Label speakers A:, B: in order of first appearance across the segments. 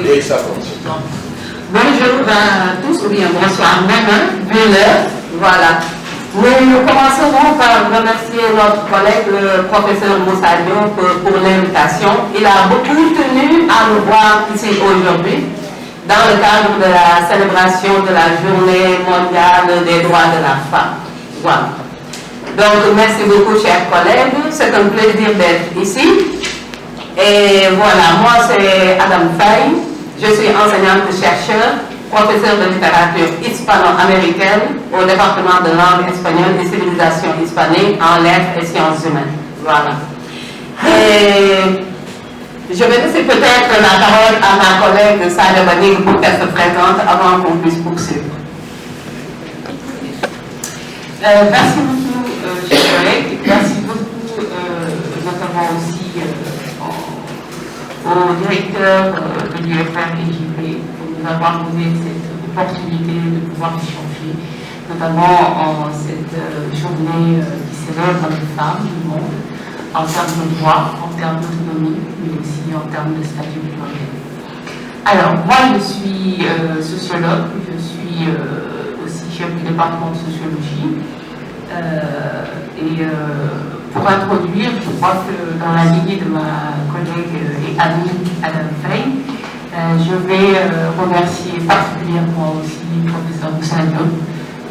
A: Oui.
B: Et ça fonctionne.
A: Bonjour à tous, ou bien bonsoir même, vu l'heure. Voilà. Nous commencerons par remercier notre collègue, le professeur Moussa Diop, pour l'invitation. Il a beaucoup tenu à nous voir ici aujourd'hui, dans le cadre de la célébration de la Journée mondiale des droits de la femme. Voilà. Donc, merci beaucoup, chers collègues. C'est un plaisir d'être ici. Et voilà, moi, c'est Adam Faye. Je suis enseignante-chercheur, professeur de littérature hispano-américaine au département de langue espagnole et civilisation hispanique en lettres et sciences humaines. Voilà. Et je vais laisser peut-être la parole à ma collègue Sadia Banig pour qu'elle se présente avant qu'on puisse poursuivre.
C: Merci beaucoup, chers collègues. Merci beaucoup, notamment aussi au directeur de l'UFR et JP pour nous avoir donné cette opportunité de pouvoir échanger, notamment en cette journée qui célèbre les femmes du monde, en termes de droits, en termes d'autonomie, mais aussi en termes de statut pluriel. Alors, moi, je suis sociologue, je suis aussi chef du département de sociologie. Pour introduire, je crois que dans la lignée de ma collègue et amie Adam Faye, je vais remercier particulièrement aussi le professeur Moussa Diop,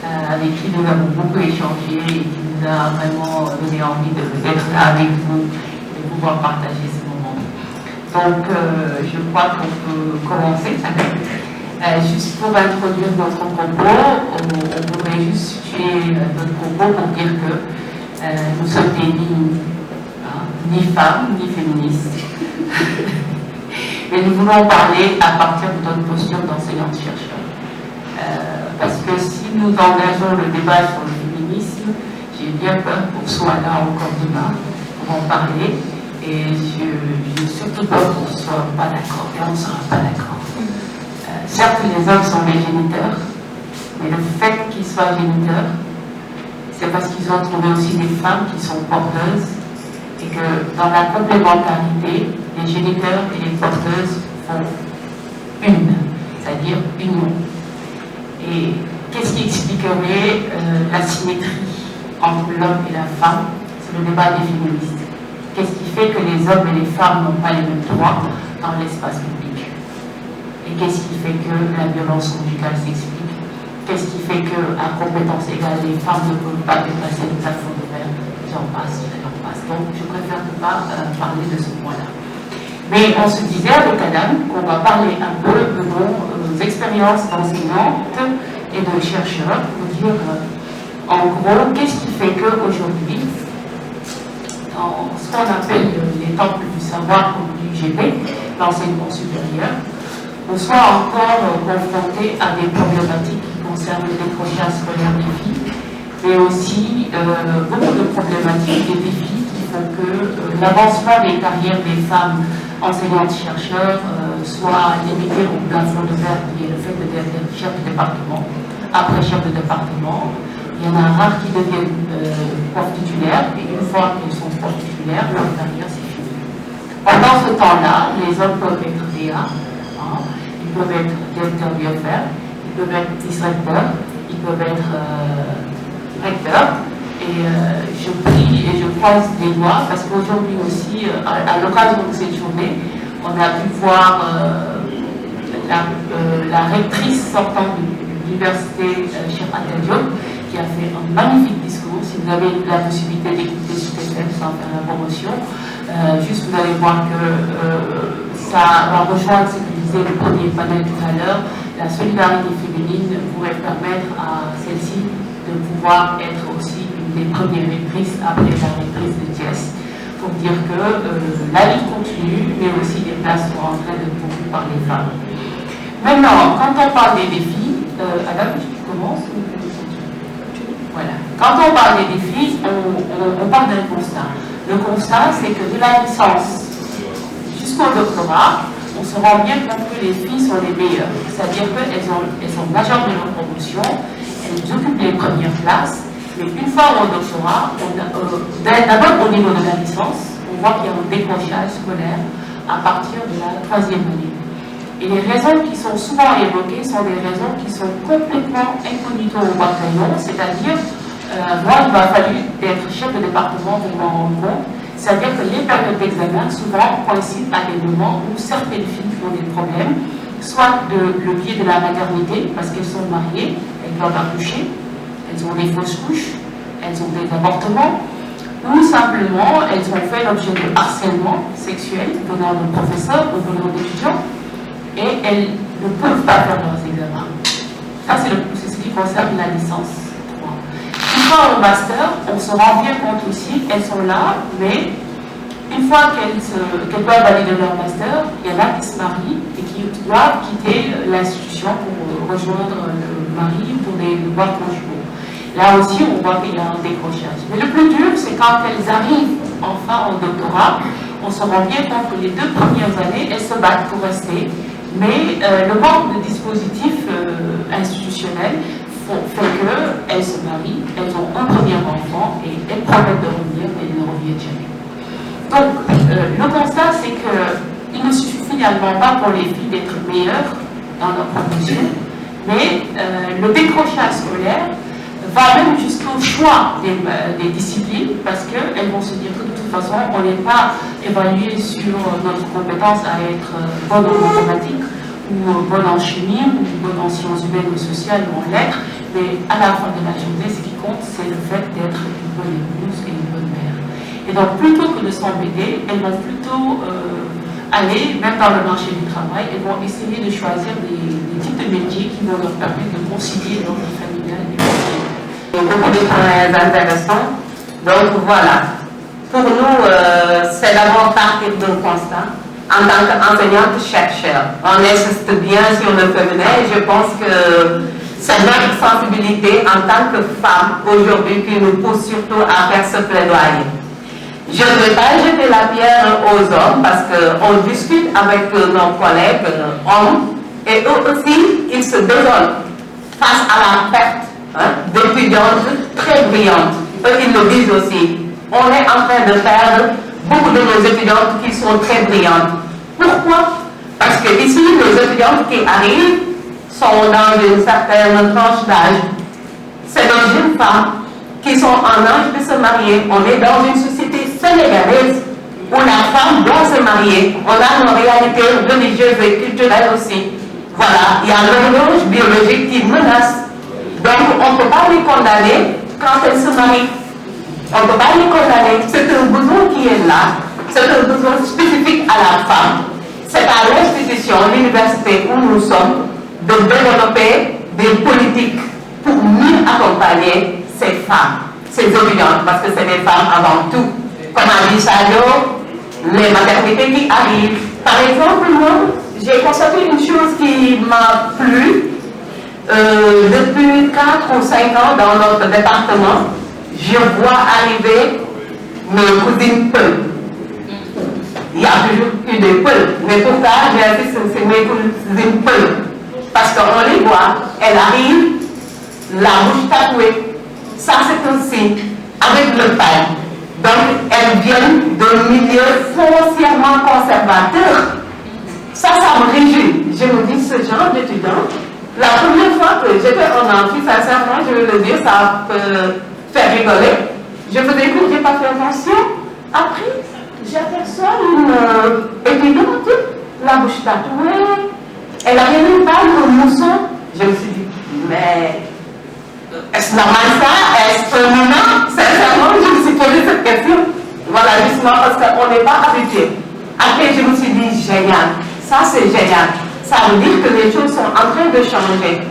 C: avec qui nous avons beaucoup échangé et qui nous a vraiment donné envie d'être là avec vous et de pouvoir partager ce moment. Donc, je crois qu'on peut commencer. Juste pour introduire notre propos, on voudrait juste situer notre propos pour dire que nous sommes ni femmes, ni féministes. Mais nous voulons parler à partir de notre posture d'enseignante-chercheur. Parce que si nous engageons le débat sur le féminisme, j'ai bien peur qu'on soit là encore demain pour en parler. Et je surtout peur qu'on ne soit pas d'accord. Et on ne sera pas d'accord. Certes, les hommes sont les géniteurs, mais le fait qu'ils soient géniteurs, c'est parce qu'ils ont trouvé aussi des femmes qui sont porteuses et que dans la complémentarité, les géniteurs et les porteuses font une, c'est-à-dire union. Et qu'est-ce qui expliquerait la symétrie entre l'homme et la femme? C'est le débat des féministes. Qu'est-ce qui fait que les hommes et les femmes n'ont pas les mêmes droits dans l'espace public? Et qu'est-ce qui fait que la violence conjugale s'explique? Qu'est-ce qui fait qu'à compétence égale, les femmes ne peuvent pas dépasser le plafond de verre? J'en passe, j'en passe. Donc, je préfère ne pas parler de ce point-là. Mais on se disait avec Adam qu'on va parler un peu de nos expériences d'enseignantes et de chercheurs pour dire, en gros, qu'est-ce qui fait qu'aujourd'hui, dans ce qu'on appelle les temples du savoir comme l'UGB, l'enseignement supérieur, on soit encore confronté à des problématiques qui concernent le décrochage scolaire des filles, mais aussi beaucoup de problématiques et défis qui font que l'avancement des carrières des femmes enseignantes-chercheurs soit limité au plafond de verre qui est le fait de devenir chef de département. Après chef de département, il y en a rares qui deviennent profs titulaires, et une fois qu'ils sont profs titulaires, leur carrière c'est fini. Pendant ce temps-là, les hommes peuvent être DA, ils peuvent être directeurs d'UFR, ils peuvent être directeurs, ils peuvent être recteurs. Et je prie et je croise les doigts parce qu'aujourd'hui aussi, à l'occasion de cette journée, on a pu voir la rectrice sortante de l'université Cheikh Anta Diop qui a fait un magnifique discours. Si vous avez la possibilité d'écouter ce TFM sans faire la promotion, juste vous allez voir que ça va rejoindre ce que disait le premier panel tout à l'heure. La solidarité féminine pourrait permettre à celle-ci de pouvoir être aussi une des premières rectrices après la rectrice de Thiès, pour dire que la lutte continue, mais aussi les places sont en train de pourvues par les femmes. Maintenant, quand on parle des défis, Adam, tu commences ou voilà. Quand on parle des défis, on parle d'un constat. Le constat, c'est que de la licence jusqu'au doctorat, on se rend bien compte que les filles sont les meilleures. C'est-à-dire qu'elles sont majeures de leur promotion, elles occupent les premières places, mais une fois au doctorat, d'abord au niveau de la licence, on voit qu'il y a un décrochage scolaire à partir de la 3e année. Et les raisons qui sont souvent évoquées sont des raisons qui sont complètement incognito au bataillon, c'est-à-dire, moi, il m'a fallu être chef de département pour m'en rendre compte, c'est-à-dire que les périodes d'examen souvent coïncident à des moments où certaines filles ont des problèmes, soit le biais de la maternité, parce qu'elles sont mariées, elles doivent accoucher, elles ont des fausses couches, elles ont des avortements, ou simplement elles ont fait l'objet de harcèlement sexuel venant de professeurs ou venant d'étudiants, et elles ne peuvent pas faire leurs examens. Ça, c'est ce qui concerne la licence 3. Une fois au master, on se rend bien compte aussi, elles sont là, mais une fois qu'elles doivent valider leur master, il y en a qui se marient et qui doivent quitter l'institution pour rejoindre le mari pour des devoirs conjugaux. Là aussi, on voit qu'il y a un décrochage. Mais le plus dur, c'est quand elles arrivent enfin au doctorat, on se rend bien compte que les 2 premières années, elles se battent pour rester. Mais le manque de dispositifs institutionnels fait qu'elles se marient, elles ont un premier enfant et elles promettent de revenir, mais elles ne reviennent jamais. Donc, le constat, c'est qu'il ne suffit finalement pas pour les filles d'être meilleures dans leur promotion, mais le décrochage scolaire va même jusqu'au choix des disciplines, parce qu'elles vont se dire que de toute façon, on n'est pas évalué sur notre compétence à être bonne en mathématiques, ou bonne en chimie, ou bonne en sciences humaines ou sociales, ou en lettres, mais à la fin de la journée, ce qui compte, c'est le fait d'être une bonne épouse et une bonne mère. Et donc, plutôt que de s'embêter, elles vont plutôt aller, même dans le marché du travail, elles vont essayer de choisir des types de métiers qui vont leur permettre de concilier leur vie familiale et personnelle.
A: Beaucoup de points intéressants. Donc voilà, pour nous, c'est d'abord partir d'un constat. En tant qu'enseignante-chercheur, on insiste bien sur le féminin et je pense que c'est notre sensibilité en tant que femme aujourd'hui qui nous pousse surtout à faire ce plaidoyer. Je ne vais pas jeter la pierre aux hommes parce qu'on discute avec nos collègues hommes et eux aussi, ils se désolent face à la perte d'étudiantes très brillantes. Eux, ils le disent aussi. On est en train de perdre beaucoup de nos étudiantes qui sont très brillantes. Pourquoi? Parce que ici, les étudiantes qui arrivent sont dans une certaine tranche d'âge. C'est des jeunes femmes qui sont en âge de se marier. On est dans une société sénégalaise où la femme doit se marier. On a nos réalités religieuses et culturelles aussi. Voilà, il y a l'horloge biologique qui menace. Donc, on ne peut pas les condamner quand elles se marient. On ne peut pas les condamner. C'est un besoin qui est là. C'est un besoin spécifique à la femme. C'est à l'institution, l'université où nous sommes, de développer des politiques pour mieux accompagner ces femmes, ces étudiantes, parce que c'est des femmes avant tout. Comme a dit Sadio, les maternités qui arrivent. Par exemple, moi, j'ai constaté une chose qui m'a plu. Depuis 4 ou 5 ans dans notre département, je vois arriver mes cousines Peuls. Il y a toujours eu des Peuls, mais pourtant, j'insiste, c'est mes cousines Peuls. Parce qu'on les voit, elles arrivent, la bouche tatouée. Ça, c'est un signe, avec le pain. Donc, elles viennent d'un milieu foncièrement conservateur. Ça me réjouit. Je me dis, ce genre d'étudiants, la première fois que j'étais en amphi, sincèrement, je vais le dire, ça peut faire rigoler. Je faisais cours, je n'ai pas fait attention. Après, j'aperçois une étudiante, la bouche tatouée, elle avait même pas le mousson. Je me suis dit, mais est-ce normal ça? Est-ce un moment? Sincèrement, je me suis posé cette question. Voilà, justement parce qu'on n'est pas habitué. Après, je me suis dit, génial, ça c'est génial. Ça veut dire que les choses sont en train de changer.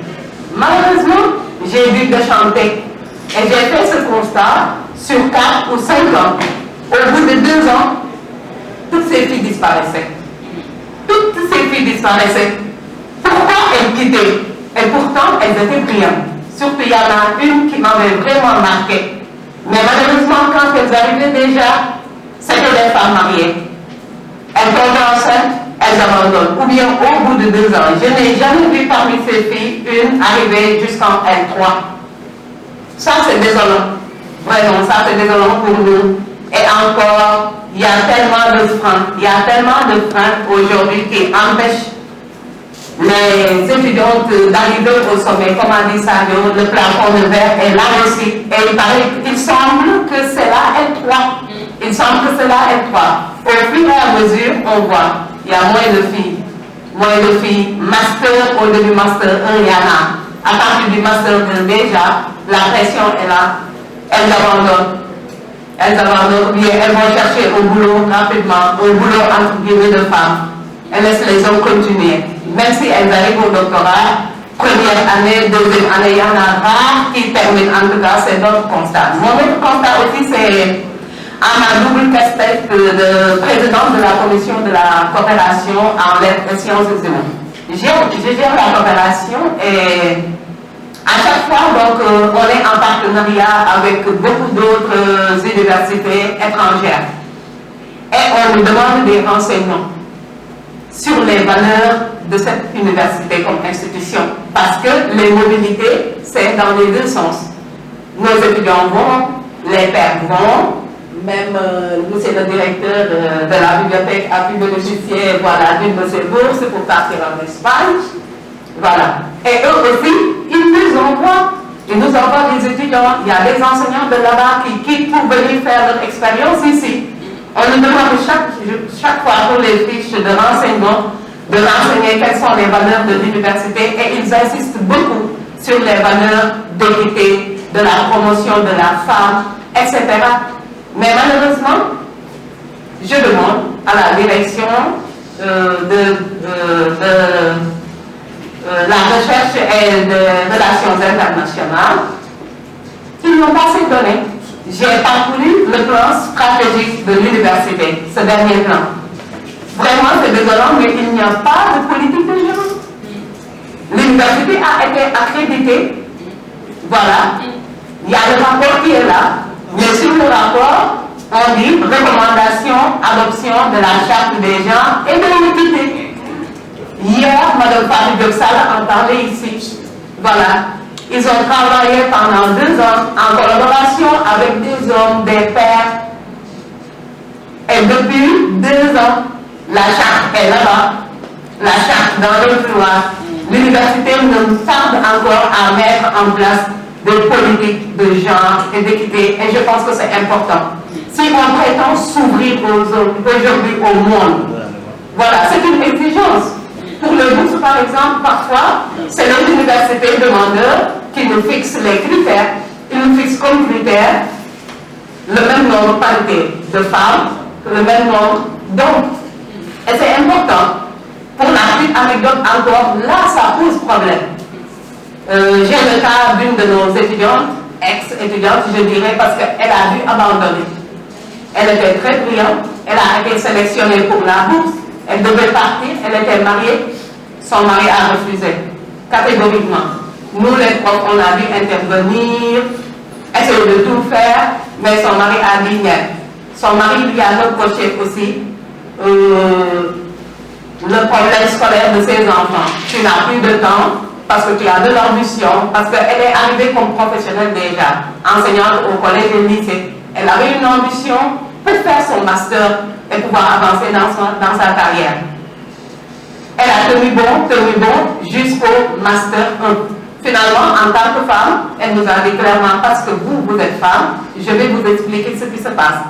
A: Malheureusement, j'ai dû déchanter. Et j'ai fait ce constat sur 4 ou 5 ans. Au bout de 2 ans, toutes ces filles disparaissaient. Toutes ces filles disparaissaient. Pourquoi elles quittaient? Et pourtant, elles étaient brillantes. Surtout, il y en a une qui m'avait vraiment marqué. Mais malheureusement, quand elles arrivaient déjà, c'était des femmes mariées. Elles tombent enceintes, elles abandonnent. Ou bien au bout de 2 ans. Je n'ai jamais vu parmi ces filles une arriver jusqu'en L3. Ça, c'est désolant. Vraiment, ça, c'est désolant pour nous. Et encore, il y a tellement de freins. Il y a tellement de freins aujourd'hui qui empêchent les étudiantes d'arriver au sommet, comme a dit Sadio, le plafond de verre est là aussi. Et il semble que c'est là L3. Il semble que c'est là L3. Au fur et à mesure, on voit, il y a moins de filles. Moins de filles. Master, au début master 1, il y en a. À partir du master 2, déjà, la pression est là. Elles abandonnent. Elles abandonnent, ou bien elles vont chercher au boulot rapidement, au boulot entre guillemets de femmes. Elles laissent les hommes continuer. Même si elles arrivent au doctorat, première année, deuxième année, il y en a rares qui terminent. En tout cas, c'est notre constat. Mon autre constat aussi, c'est à ma double casquette de présidente de la commission de la coopération en lettres et sciences humaines. Je gère la coopération et à chaque fois, donc, on est en partenariat avec beaucoup d'autres universités étrangères. Et on nous demande des renseignements sur les valeurs de cette université comme institution. Parce que les mobilités, c'est dans les deux sens. Nos étudiants vont, les pères vont, même monsieur le directeur de la bibliothèque a pu bénéficier voilà, d'une de ces bourses pour partir en Espagne. Voilà. Et eux aussi, ils nous envoient des étudiants. Il y a des enseignants de là-bas qui quittent pour venir faire leur expérience ici. On nous demande chaque fois pour les fiches de renseignement de renseigner quelles sont les valeurs de l'université et ils insistent beaucoup sur les valeurs d'équité, de la promotion de la femme, etc. Mais malheureusement, je demande à la direction la recherche et de relations internationales qu'ils n'ont pas ces données. J'ai parcouru le plan stratégique de l'université, ce dernier plan. Vraiment, c'est désolant, mais il n'y a pas de politique de genre. L'université a été accréditée. Voilà. Il y a le rapport qui est là. Mais sur le rapport, on dit recommandation, adoption de la charte des genres et de l'équité. Hier, Mme Fatou Diop-Sall en parlait ici. Voilà. Ils ont travaillé pendant 2 ans en collaboration avec des hommes, des pères. Et depuis 2 ans, la charte est là-bas. La charte dans le couloir. L'université nous tarde encore à mettre en place des politiques de genre et d'équité. Et je pense que c'est important. Si on prétend s'ouvrir aujourd'hui au monde, voilà, c'est une exigence. Pour le bourse, par exemple, parfois, c'est l'université demandeur qui nous fixe les critères. Il nous fixe comme critère le même nombre parité de femmes, le même nombre d'hommes. Et c'est important. Pour la petite anecdote encore, là, ça pose problème. J'ai le cas d'une de nos étudiantes, ex-étudiante, je dirais, parce qu'elle a dû abandonner. Elle était très brillante, elle a été sélectionnée pour la bourse, elle devait partir, elle était mariée, son mari a refusé, catégoriquement. Nous, les profs, on a dû intervenir, essayer de tout faire, mais son mari a dit non. Son mari lui a reproché aussi le problème scolaire de ses enfants. Tu n'as plus de temps parce que tu as de l'ambition, parce qu'elle est arrivée comme professionnelle déjà, enseignante au collège et lycée. Elle avait une ambition pour faire son master et pouvoir avancer dans sa carrière. Elle a tenu bon jusqu'au master 1. Finalement, en tant que femme, elle nous a dit clairement, parce que vous êtes femme, je vais vous expliquer ce qui se passe.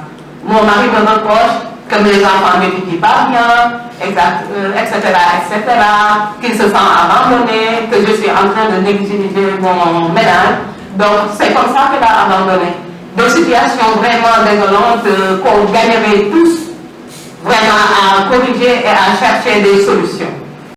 A: Mon mari me reproche que mes enfants n'étudient pas bien, etc., qu'ils se sentent abandonnés, que je suis en train de négliger mon ménage. Donc, c'est comme ça qu'elle a abandonné. Des situations vraiment désolantes qu'on gagnerait tous vraiment à corriger et à chercher des solutions.